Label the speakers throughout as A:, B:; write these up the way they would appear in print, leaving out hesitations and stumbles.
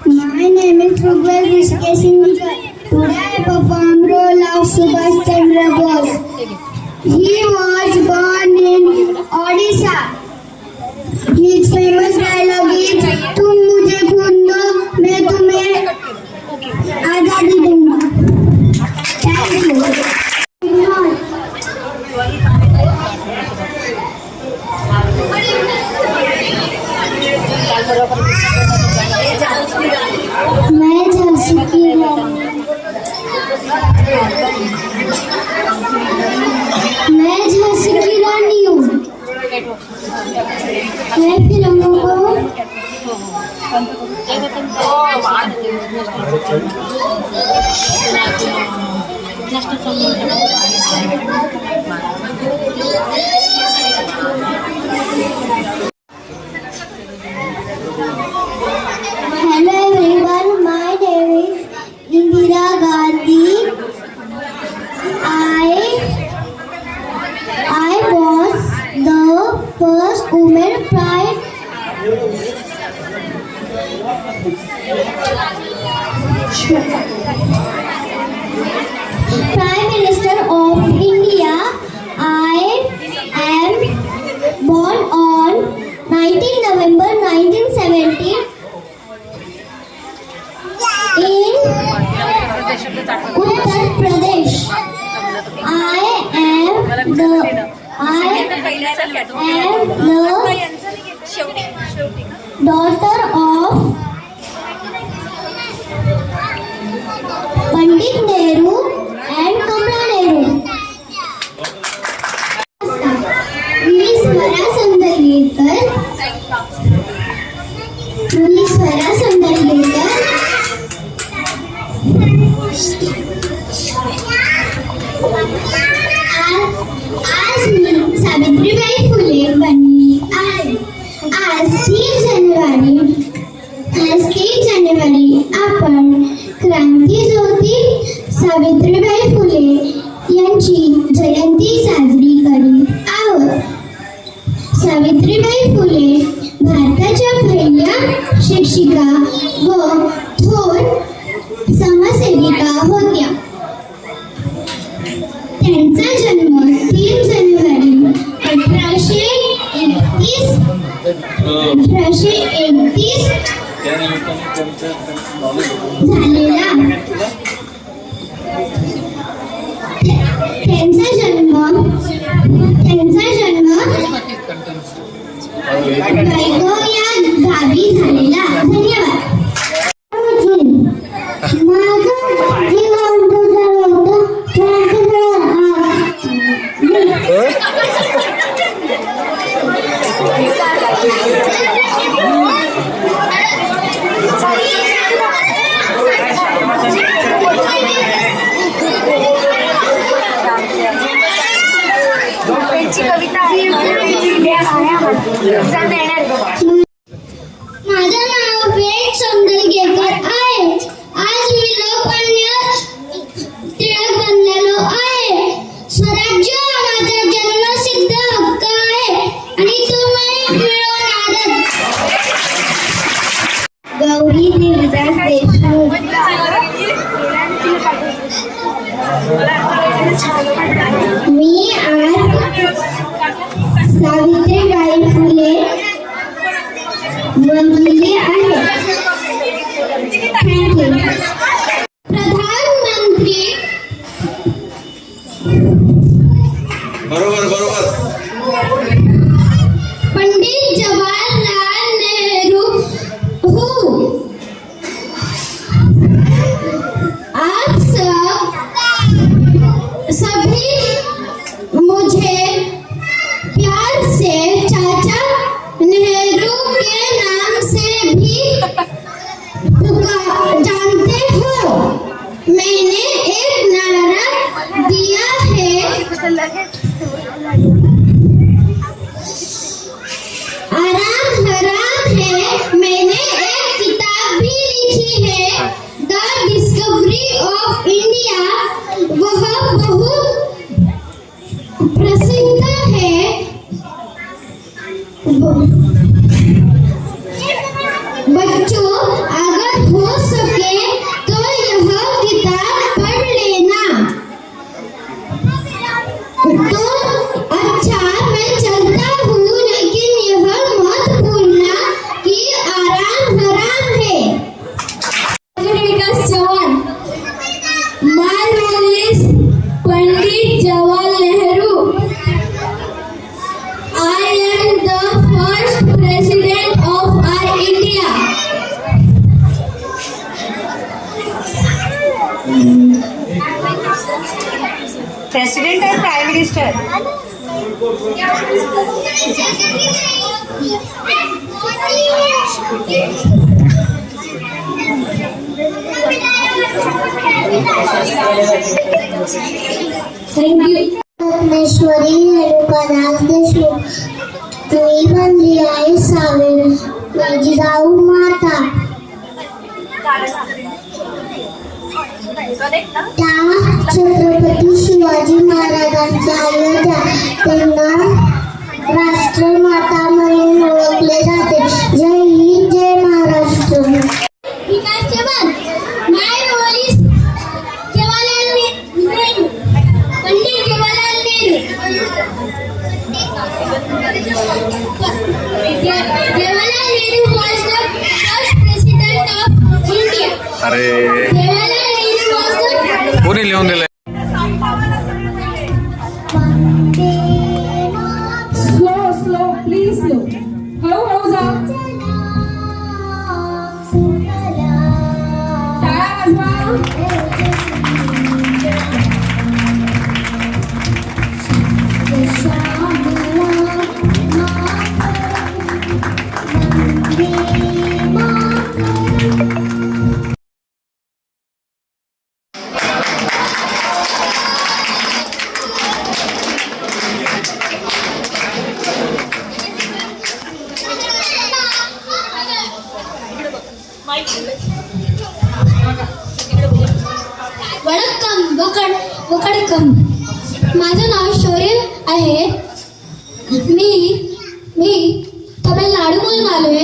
A: My name is Rugvel Rishikesh Singh. Today I perform role of Subhash Chandra Bose. He was born in Odisha. His famous dialogue is तुम मुझे खून दो मैं तुम्हें आजादी दूंगा. Thank you. मैं झांसी की रानी हूँ. मैं फिल्मों को Hello everyone, my name is Indira Gandhi. I was the first woman Prime Minister of India. I am born on 19 November 1970 in Uttar Pradesh. I am the daughter of Pandit Nehru and Kamala Nehru. मी स्वरा संदर्भेकर आज मी सावित्रीबाई फुले बनली आहे. आज 3 जानेवारी आपण क्रांतीज्योती सावित्रीबाई फुले यांची जयंती साजरी करीत आहोत. सावित्रीबाई फुले भारताच्या पहिल्या शिक्षिका व थोर समाजसेविका होत्या. त्यांचा जन्म 3 जानेवारी 1831 झालेला. त्यांचा जन्म गायगाव या गावी झालेला. धन्यवाद. माझं नाव वेद सौंदर्यकर आहे. आज मी लोकमान्य टिळक बनलेलो आहे. स्वराज्य माझा जन्मसिद्ध हक्क आहे आणि तो मी मिळवणारच. गौरी देवीदास देशमुख. मी आज सावित्रीबाई फुले बनलेली आहे.
B: बरोबर.
A: पंडित जवाहरलाल नेहरू हूँ। आप सभी मुझे प्यार से चाचा नेहरू के नाम से भी जानते हो। मैंने एक नारा दिया है, आराम हराम है। मैंने एक किताब भी लिखी है, द डिस्कवरी ऑफ इंडिया। वह बहुत प्रसिद्ध है। बच्चों, अगर हो सके तो यह किताब पढ़ लेना। तो अच्छा, मैं चलता हूँ, लेकिन यह मत भूलना कि आराम हराम है। विकास Chauhan. My role is Pandit Jawaharlal Nehru. I am the first president of our India.
C: President and Prime Minister.
A: Thank you. परमेश्वरी रेणुकादास देशमुख. तुम्ही बनली आहे सावेर माझी जाऊ माता. त्या छत्रपती शिवाजी महाराजांच्या आई होत्या. त्यांना राष्ट्रमाता म्हणून ओळखले जाते. जय हिंद, जय महाराष्ट्र. विकास Chavan. My role is Jawaharlal Nehru. Pandit Jawaharlal Nehru. Jawaharlal Nehru was the first president of India.
B: अरे
A: Jawaharlal Nehru was the
B: कोणी लिहून दिलंय?
D: Slow, please slow. हळू जा. टाळ्या वाजवा.
A: वकडकम. माझं नाव शौर्य आहे. मी तमिळनाडूमधून आलोय.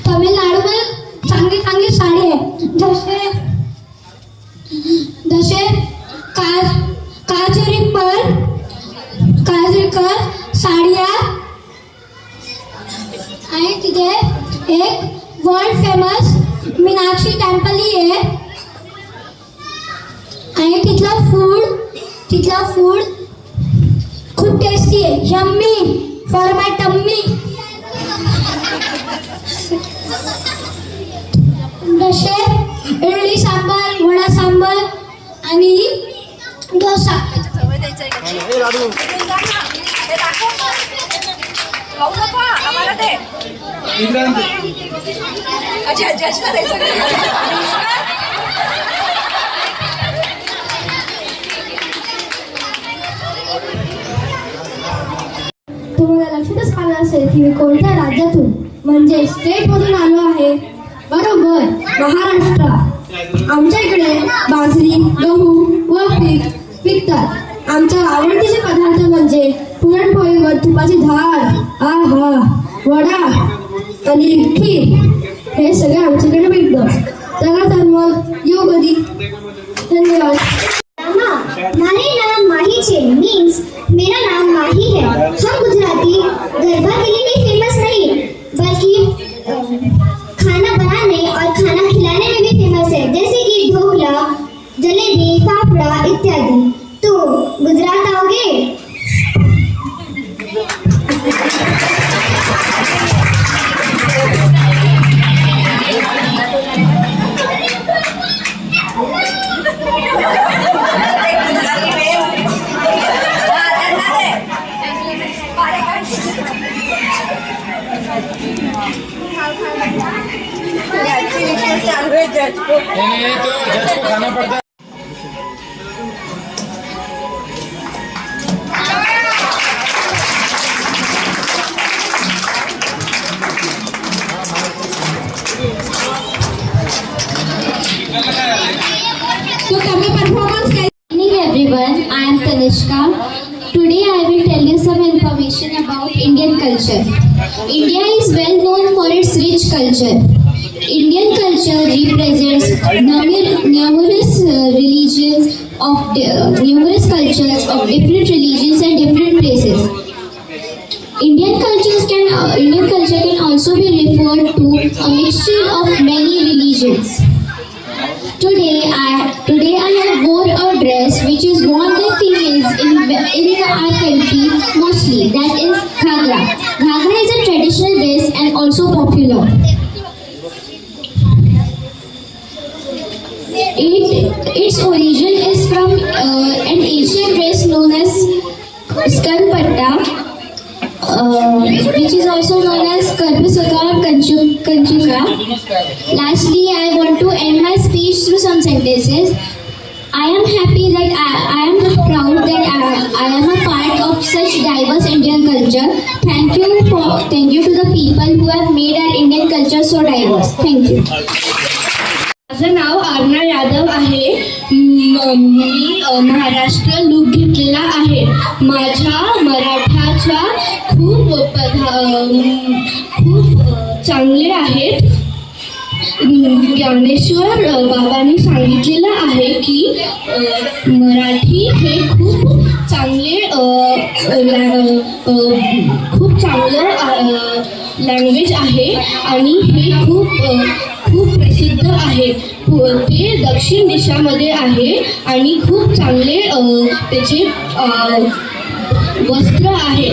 A: तमिळनाडूमध्ये चांगली साडी आहे. जसे काजरीकर साड्या आणि तिथे एक वर्ल्ड फेमस मीनाक्षी टेम्पल ही आहे. आणि तिथला फूड खूप टेस्टी आहे. Yummy for my tummy. जसे इडली सांबार, वडा सांबार आणि डोसा. तुम्हाला लक्षातच आलं असेल की मी कोणत्या राज्यातून म्हणजे स्टेट मधून आलो आहे. बरोबर, महाराष्ट्र. आमच्या इकडे बाजरी, गहू व पीक पिकतात. आमच्या आवडतीचे पदार्थ म्हणजे पुरणपोळीवर तुपाची धार, आहा, वडा आणि खीर. हे सगळे आमच्याकडे पिकतं. चला तर मग येऊ कधी. धन्यवाद.
E: मारे नाम माही छे मीन्स मेरा नाम माही है. हम गुजराती गरबा के लिए ही फेमस नहीं बल्कि खाना बनाने और खाना खिलाने में भी फेमस है. जैसे कि dhokla, jalebi, fafda Anushka. Today I will tell you some information about Indian culture. India is well known for its rich culture. Indian culture represents numerous cultures of different religions and different places. Indian culture can also be referred to a mixture of many religions. Today I have worn a dress which is worn by females in our country mostly, that is ghagra. Ghagra is a traditional dress and also popular. Its origin is from an ancient dress known as skanpatta, which is also known as karpusaka or kanchuka. Lastly, I want to end my speech through some sentences. I am happy that I am proud that I am a part of such diverse Indian culture. Thank you to the people who have made our Indian culture so diverse. Thank you.
A: माझं नाव आर्ना यादव आहे. मी Maharashtra look घेतलेला आहे. माझ्या मराठाच्या खूप चांगले आहेत. ज्ञानेश्वर बाबांनी सांगितलेलं आहे की मराठी हे खूप चांगलं लँग्वेज आहे आणि हे खूप प्रसिद्ध आहे. ते दक्षिण दिशामध्ये आहे आणि खूप चांगले त्याचे वस्त्र आहे.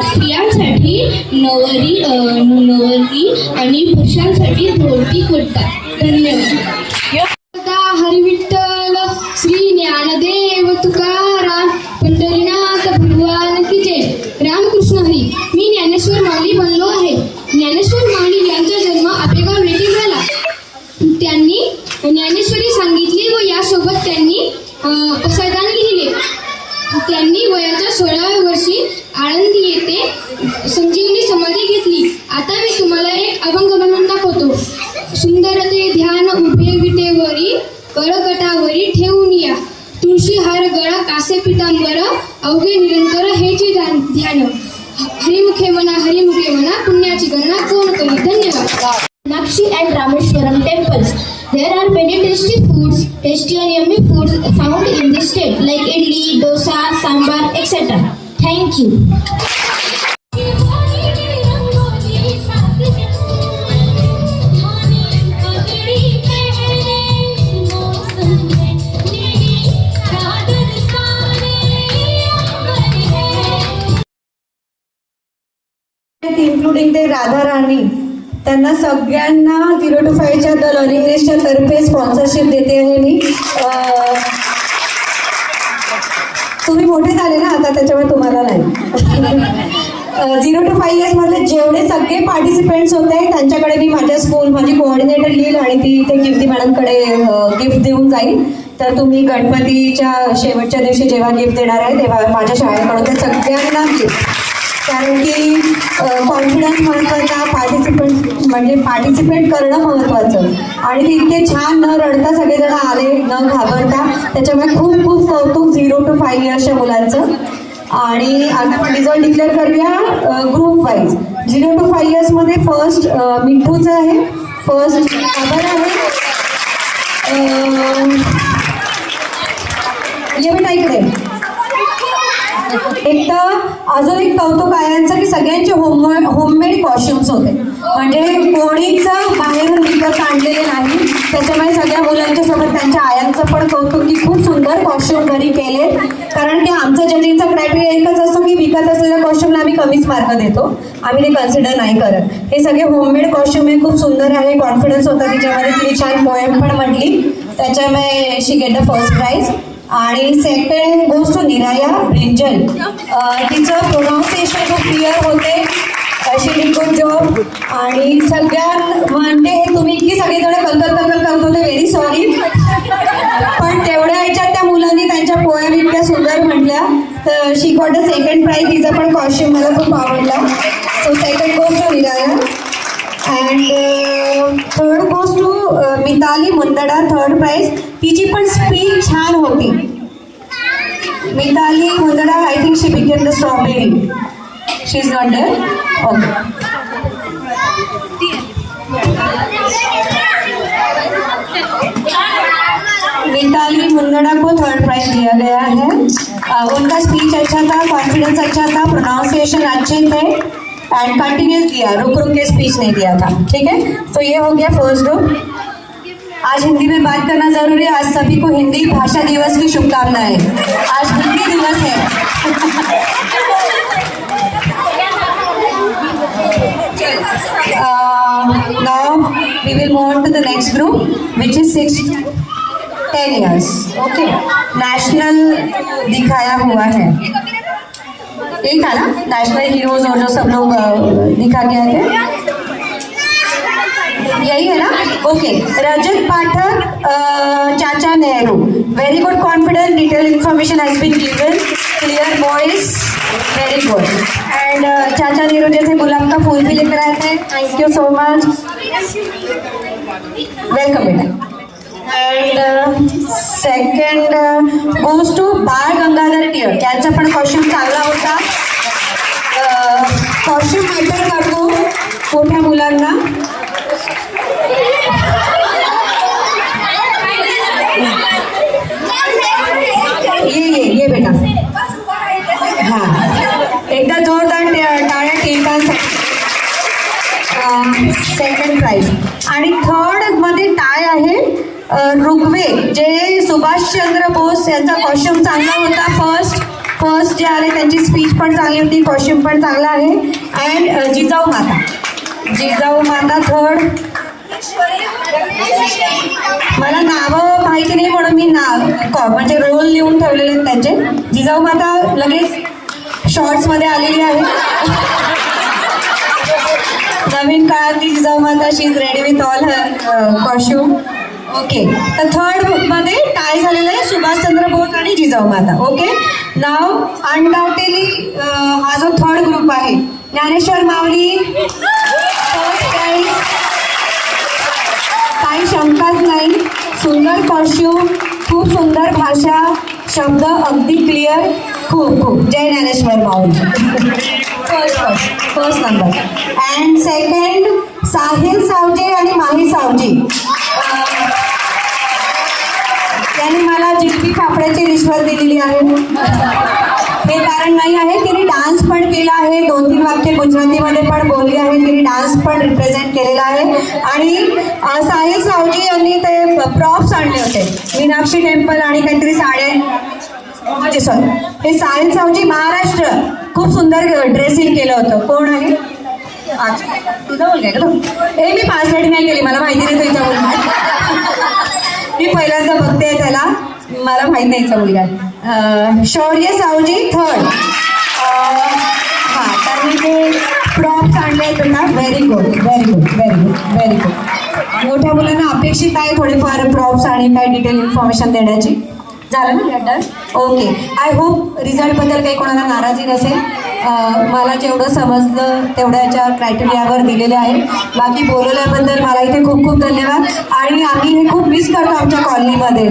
A: स्त्रियांसाठी नवरी आणि पुरुषांसाठी धोती कुर्ता. धन्यवाद. हरिविठ्ठल श्री ज्ञानदेव तुकाराम पंढरीनाथ भगवान की जय. रामकृष्ण हरी. मी ज्ञानेश्वर माऊली बनलो आहे. ज्ञानेश्वर माऊली यांचा जन्म आपेगाव येथे झाला. त्यांनी ज्ञानेश्वरी सांगितली व यासोबत त्यांनी पसायदान लिहिले. त्यांनी वयाच्या 16व्या वर्षी आळंदी येथे संजीवनी समाधी घेतली. आता मी तुम्हाला एक अभंग म्हणून दाखवतो. सुंदर ते ध्यान उभे विटेवरी कळकटावरी ठेवून या. तुळशी हार गळा कासे पितांबर अवघे निरंतर हेचे ध्यान. हरिमुखे म्हणा पुण्याची गणना कोण करी. धन्यवाद. Meenakshi and Rameshwaram temples. There are many tasty and yummy foods found in this state like idli, dosa, sambar, etc. Thank you.
C: Including ते राधा राणी, त्यांना सगळ्यांना 0 to 5च्या द लर्निंग लिस्टच्या तर्फे स्पॉन्सरशिप देते आहे मी. तुम्ही मोठे झाले ना आता, त्याच्यामुळे तुम्हाला नाही. 0 to 5 years मधले जेवढे सगळे पार्टिसिपेंट्स होते त्यांच्याकडे मी माझी कोऑर्डिनेटर येईल आणि ती इथे कीर्ती मॅडमकडे गिफ्ट देऊन जाईल. तर तुम्ही गणपतीच्या शेवटच्या दिवशी जेव्हा गिफ्ट देणार आहे तेव्हा माझ्या शाळेकडून ते सगळ्यांना गिफ्ट. कारण की कॉन्फिडन्स महत्त्वाचा, पार्टिसिपेट करणं महत्त्वाचं. आणि ते इतके छान न रडता सगळेजण आले, न घाबरता. त्याच्यामुळे खूप खूप कौतुक 0 to 5 yearsच्या मुलांचं. आणि आता आपण रिझल्ट डिक्लेअर करूया ग्रुप वाईज. 0 to 5 yearsमध्ये फर्स्ट मिठूचं आहे, फर्स्ट खबर आहे. ये बेटा इकडे. एक तर अजून एक कौतुक आयांचं की सगळ्यांचे होममेड कॉस्ट्युम्स होते. म्हणजे कोणीच बाहेरून विकत आणलेले नाही. त्याच्यामुळे सगळ्या मुलांच्या सोबत त्यांच्या आयांचं पण कौतुक की खूप सुंदर कॉस्ट्युम घरी केले. कारण की आमचं जजिंगचा क्रायटेरिया एकच असतो की विकत असलेल्या कॉस्ट्युमला आम्ही कमीच मार्क देतो, आम्ही ते कन्सिडर नाही करत. हे सगळे होममेड कॉस्ट्युम हे खूप सुंदर आहे. कॉन्फिडन्स होता तिच्यामध्ये, तिने छान पोएम पण म्हटली, त्याच्यामुळे she get the first prize. आणि सेकंड गोष्ट निराया ब्रिंजल, तिचं प्रोनाऊन्सिएशन खूप क्लिअर होते. She did good job. आणि सगळ्यात म्हणजे तुम्ही इतकी सगळीजण कलकल करत होते, व्हेरी सॉरी. पण तेवढ्या ह्याच्यात त्या मुलांनी त्यांच्या पोएम इतक्या सुंदर म्हटल्या. तर she got the second prize. तिचा पण कॉस्ट्युम मला खूप आवडला. सो सेकंड गोष्ट Niraya. And third goes to Mitali Mundada, third prize. तिची पण स्पीच छान होती. Mitali Mundada, I think she became the strawberry. She's not there? Okay. Mithali Mundra को थर्ड प्राइज दिया गया है। उनका स्पीच अच्छा था, कॉन्फिडेंस अच्छा था, प्रोनाउंसिएशन अच्छे थे एंड कंटिन्यूस दिया, रुक रुक के स्पीच नहीं दिया था। ठीक है, तो ये हो गया फर्स्ट ग्रुप। आज हिंदी में बात करना जरूरी है। आज सभी को हिंदी भाषा दिवस की शुभकामनाएं। आज हिंदी दिवस है। Now we will move on to the next group, which is 6-10 years. Okay, national दिखाया हुआ है। यही था ना, नेशनल हीरोज और जो सब लोग दिखा गए थे, यही है ना? Okay, Rajat Pathak, Chacha Nehru, very good confidence, detail information has been given, clear voice, very good. And Chacha Nehru जैसे गुलाब का फूल भी लेकर आए थे, thank you so much, welcome बेटा। And second goes to Bal Gangadhar Tilak, त्यांचा पण कॉस्ट्यूम चांगला होता। कॉस्ट्यूम मॅटर करतो मोठ्या मुलांना। ये बेटा, हाँ एकदा जोरदार टाळ्या टिळकांसाठी। Second prize. आणि थर्ड मध्ये टाय आहे ऋग्वेद, जे सुभाषचंद्र बोस यांचा कॉस्ट्यूम चांगला होता। फर्स्ट जे आले त्यांची स्पीच पण चांगली होती, कॉस्ट्यूम पण चांगला आहे। अँड जिजाऊ माता थर्ड। मला नावं माहिती नाही म्हणून मी म्हणजे रोल लिहून ठेवलेले आहेत त्यांचे। जिजाऊ माता लगेच शॉर्ट्स मध्ये आलेली आहे। नवीन काळातली Jijau Mata, she is ready with all her costume. Okay, तर थर्ड मध्ये टाय झालेलं आहे सुभाषचंद्र बोस आणि जिजाऊ माता। ओके, नाव अनडाउटेडली हा जो थर्ड ग्रुप आहे, ज्ञानेश्वर माऊली फर्स्ट प्राइज, काही शंकाच नाही, सुंदर कॉस्ट्यूम, खूप सुंदर भाषा, शब्द अगदी क्लिअर, खूप जय Dnyaneshwar Mauli. First number. And second Sahil Savji आणि माही सावजी, त्यांनी मला जिलबी फाफड्याची रिश्वत दिलेली आहे। हे कारण नाही आहे, तिने डान्स पण केला आहे, 2-3 वाक्य गुजरातीमध्ये पण बोलली आहे, तिने डान्स पण रिप्रेझेंट केलेला आहे। आणि साहिल सावजी यांनी ते प्रॉप्स आणले होते, मीनाक्षी टेम्पल आणि काहीतरी साड्या, सॉरी हे साहिल सावजी महाराष्ट्र, खूप सुंदर ड्रेसिंग केलं होतं। कोण आहे? अच्छा, तुझा मुलगा आहे का तो? हे मी पासवर्ड नाही केली, मला माहिती नाही तुझा मुलगा, मी पहिल्यांदा बघते त्याला, मला माहित नाही याचा मुलगा। शौर्य सावजी थर्ड। हां, त्यांनी ते प्रॉप्स आणले आहेत ना, very good very good very good very good. मोठ्या मुलांना अपेक्षित आहे थोडेफार प्रॉप्स आणि काय डिटेल इन्फॉर्मेशन देण्याची। झालं ना डन? ओके, आय होप रिझल्टबद्दल काही कोणाला नाराजी नसेल। मला जेवढं समजलं तेवढ्याच्या क्रायटेरियावर दिलेले आहे। बाकी बोलवल्याबद्दल मला इथे खूप खूप धन्यवाद। आणि आम्ही हे खूप मिस करतो आमच्या कॉलनीमध्ये।